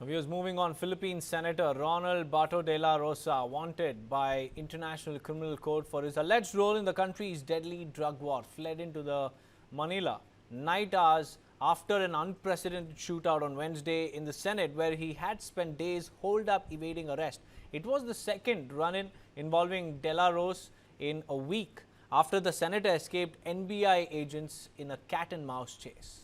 Viewers, moving on, Philippine Senator Ronald Bato Dela Rosa wanted by International Criminal Court for his alleged role in the country's deadly drug war, fled into the Manila night hours after an unprecedented shootout on Wednesday in the Senate, where he had spent days holed up evading arrest. It was the second run-in involving Dela Rosa in a week after the senator escaped NBI agents in a cat-and-mouse chase.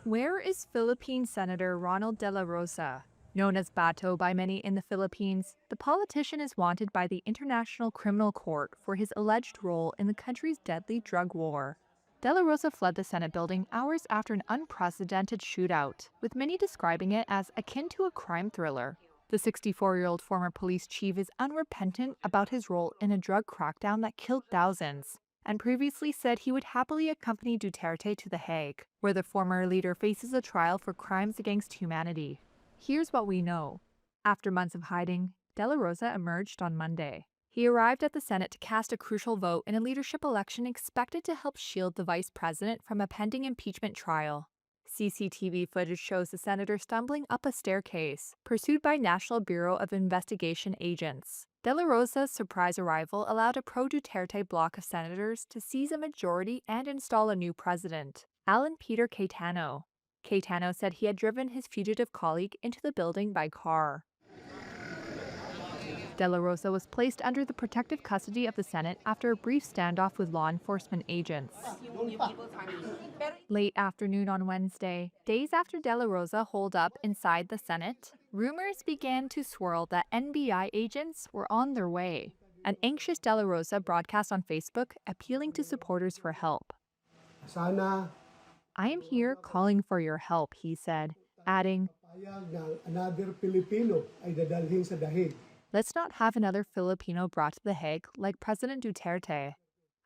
Where is Philippine Senator Ronald De La Rosa? Known as Bato by many in the Philippines, the politician is wanted by the International Criminal Court for his alleged role in the country's deadly drug war. De La Rosa fled the Senate building hours after an unprecedented shootout, with many describing it as akin to a crime thriller. The 64-year-old former police chief is unrepentant about his role in a drug crackdown that killed thousands, and previously said he would happily accompany Duterte to The Hague, where the former leader faces a trial for crimes against humanity. Here's what we know. After months of hiding, De La Rosa emerged on Monday. He arrived at the Senate to cast a crucial vote in a leadership election expected to help shield the vice president from a pending impeachment trial. CCTV footage shows the senator stumbling up a staircase, pursued by National Bureau of Investigation agents. De La Rosa's surprise arrival allowed a pro-Duterte bloc of senators to seize a majority and install a new president, Alan Peter Cayetano. Cayetano said he had driven his fugitive colleague into the building by car. De La Rosa was placed under the protective custody of the Senate after a brief standoff with law enforcement agents. Late afternoon on Wednesday, days after De La Rosa holed up inside the Senate, rumors began to swirl that NBI agents were on their way. An anxious De La Rosa broadcast on Facebook appealing to supporters for help. Sana "I am here calling for your help," he said, adding, payag na another Filipino ay dadalhin sa dahig. "Let's not have another Filipino brought to The Hague like President Duterte."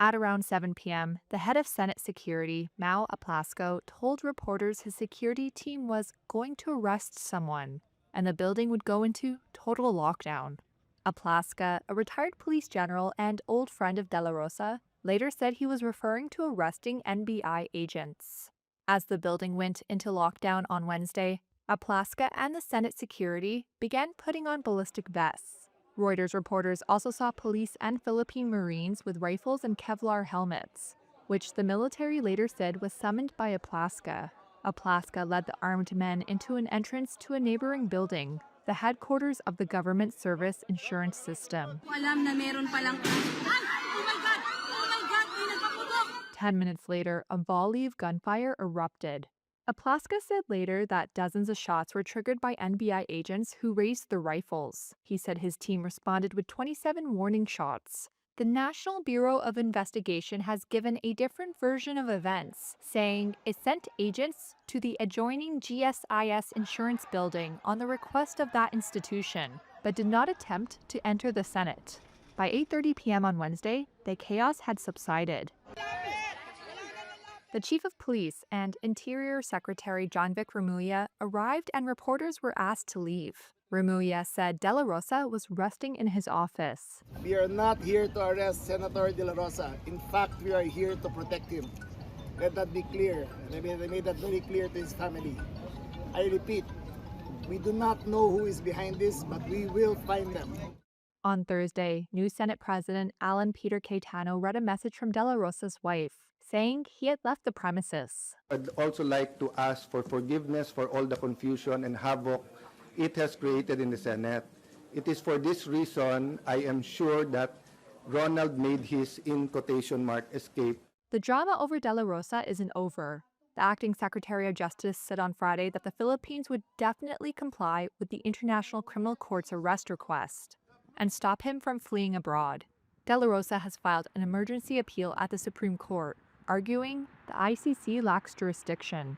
At around 7 p.m., the head of Senate Security, Mau Aplasco, told reporters his security team was going to arrest someone, and the building would go into total lockdown. Aplasca, a retired police general and old friend of De La Rosa, later said he was referring to arresting NBI agents. As the building went into lockdown on Wednesday, Aplasca and the Senate security began putting on ballistic vests. Reuters reporters also saw police and Philippine Marines with rifles and Kevlar helmets, which the military later said was summoned by Aplasca. Aplasca led the armed men into an entrance to a neighboring building, the headquarters of the government service insurance system. 10 minutes later, a volley of gunfire erupted. Aplasca said later that dozens of shots were triggered by NBI agents who raised their rifles. He said his team responded with 27 warning shots. The National Bureau of Investigation has given a different version of events, saying it sent agents to the adjoining GSIS insurance building on the request of that institution, but did not attempt to enter the Senate. By 8:30 p.m. on Wednesday, the chaos had subsided. The Chief of Police and Interior Secretary John Vic Remulla arrived and reporters were asked to leave. Remulla said De La Rosa was resting in his office. We are not here to arrest Senator De La Rosa. In fact, we are here to protect him. Let that be clear. I made that very clear to his family. I repeat, we do not know who is behind this, but we will find them. On Thursday, new Senate President Alan Peter Cayetano read a message from De La Rosa's wife, saying he had left the premises. I'd also like to ask for forgiveness for all the confusion and havoc it has created in the Senate. It is for this reason I am sure that Ronald made his, in quotation mark, escape. The drama over De La Rosa isn't over. The acting Secretary of Justice said on Friday that the Philippines would definitely comply with the International Criminal Court's arrest request and stop him from fleeing abroad. De La Rosa has filed an emergency appeal at the Supreme Court, arguing the ICC lacks jurisdiction.